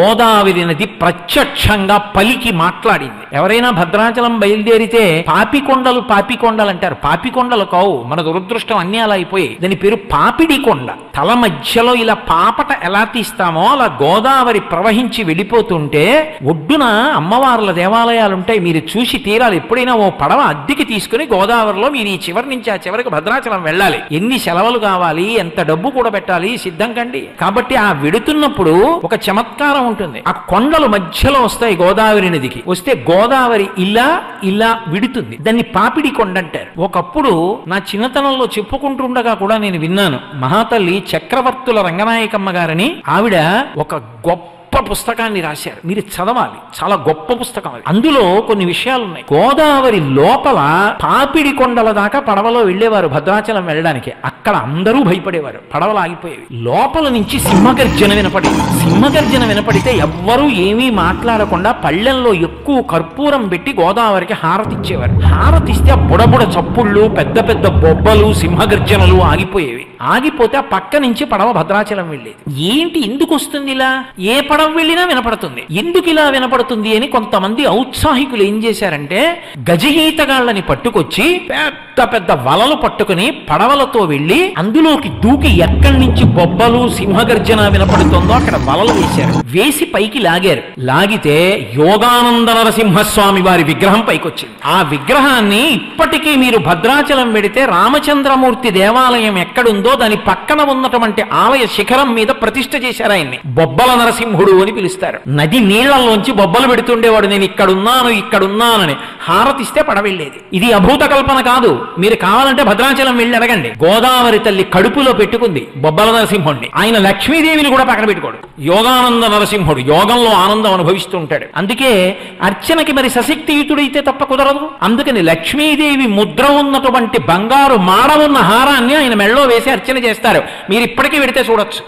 గోదావరి నది ప్రత్యక్షంగా పలికి మాట్లాడింది. ఎవరైనా భద్రాచలం బయలుదేరితే పాపికొండలు అంటారు. పాపికొండలు కావు, మన దురదృష్టం అన్నీ అలా అయిపోయాయి. దాని పేరు పాపిడి కొండ. తల మధ్యలో ఇలా పాపట ఎలా తీస్తామో అలా గోదావరి ప్రవహించి వెళ్ళిపోతుంటే ఒడ్డున అమ్మవార్ల దేవాలయాలు ఉంటాయి. మీరు చూసి తీరాలి. ఎప్పుడైనా ఓ పడవ అద్దెకి తీసుకుని గోదావరిలో మీరు ఈ చివరి నుంచి ఆ చివరికి భద్రాచలం వెళ్ళాలి. ఎన్ని సెలవులు కావాలి, ఎంత డబ్బు కూడా పెట్టాలి, సిద్ధం కండి. కాబట్టి ఆ వెడుతున్నప్పుడు ఒక చమత్కారం ఉంటుంది. ఆ కొండలు మధ్యలో వస్తాయి గోదావరి నదికి. వస్తే గోదావరి ఇలా ఇలా విడుతుంది. దాన్ని పాపిడి కొండ అంటారు. ఒకప్పుడు నా చిన్నతనంలో చెప్పుకుంటుండగా కూడా నేను విన్నాను. మహాతల్లి చక్రవర్తుల రంగనాయకమ్మ గారని ఆవిడ ఒక గొప్ప పుస్తకాన్ని రాశారు. మీరు చదవాలి, చాలా గొప్ప పుస్తకం అది. అందులో కొన్ని విషయాలు ఉన్నాయి. గోదావరి లోపల పాపిడి కొండల దాకా పడవలో వెళ్ళేవారు భద్రాచలం వెళ్ళడానికి. అక్కడ అందరూ భయపడేవారు, పడవలు ఆగిపోయేవి. లోపల నుంచి సింహగర్జన వినపడేది. సింహగర్జన వినపడితే ఎవ్వరూ ఏమీ మాట్లాడకుండా పళ్ళెంలో ఎక్కువ కర్పూరం పెట్టి గోదావరికి హారతిచ్చేవారు. హారతిస్తే ఆ బుడబుడ చప్పుళ్ళు, పెద్ద పెద్ద బొబ్బలు, సింహగర్జనలు ఆగిపోయేవి. ఆగిపోతే ఆ పక్క నుంచి పడవ భద్రాచలం వెళ్ళేది. ఏంటి ఎందుకు వస్తుంది ఇలా? ఏ పడవ వెళ్ళినా వినపడుతుంది. ఎందుకు ఇలా వినపడుతుంది అని కొంతమంది ఔత్సాహికులు ఏం చేశారంటే గజఈతగాళ్ళని పట్టుకొచ్చి పెద్ద పెద్ద వలలు పట్టుకుని పడవలతో వెళ్ళి అందులోకి దూకి ఎక్కడి నుంచి బొబ్బలు సింహగర్జన వినపడుతుందో అక్కడ వలలు వేశారు. వేసి పైకి లాగారు. లాగితే యోగానంద నరసింహస్వామి వారి విగ్రహం పైకొచ్చింది. ఆ విగ్రహాన్ని ఇప్పటికీ మీరు భద్రాచలం వెడితే రామచంద్రమూర్తి దేవాలయం ఎక్కడుందో దాని పక్కన ఉన్నటువంటి ఆలయ శిఖరం మీద ప్రతిష్ఠ చేశారు. ఆయన్ని బొబ్బల నరసింహుడు అని పిలుస్తారు. నది నీళ్లలోంచి బొబ్బలు పెడుతుండేవాడు. నేను ఇక్కడున్నానని హారతిస్తే పడవెళ్ళేది. ఇది అభూత కల్పన కాదు. మీరు కావాలంటే భద్రాచలం వెళ్ళి అడగండి. గోదావరి తల్లి కడుపులో పెట్టుకుంది బొబ్బల నరసింహుడిని. ఆయన లక్ష్మీదేవిని కూడా పక్కన పెట్టుకోడు. యోగానంద నరసింహుడు యోగంలో ఆనందం అనుభవిస్తూ ఉంటాడు. అందుకే అర్చనకి మరి సశక్తియుతుడైతే తప్ప కుదరదు. అందుకని లక్ష్మీదేవి ముద్ర ఉన్నటువంటి బంగారు మాడ ఉన్న హారాన్ని ఆయన మెళ్ళో వేసి అర్చన చేస్తారు. మీరు ఇప్పటికీ వెడితే చూడొచ్చు.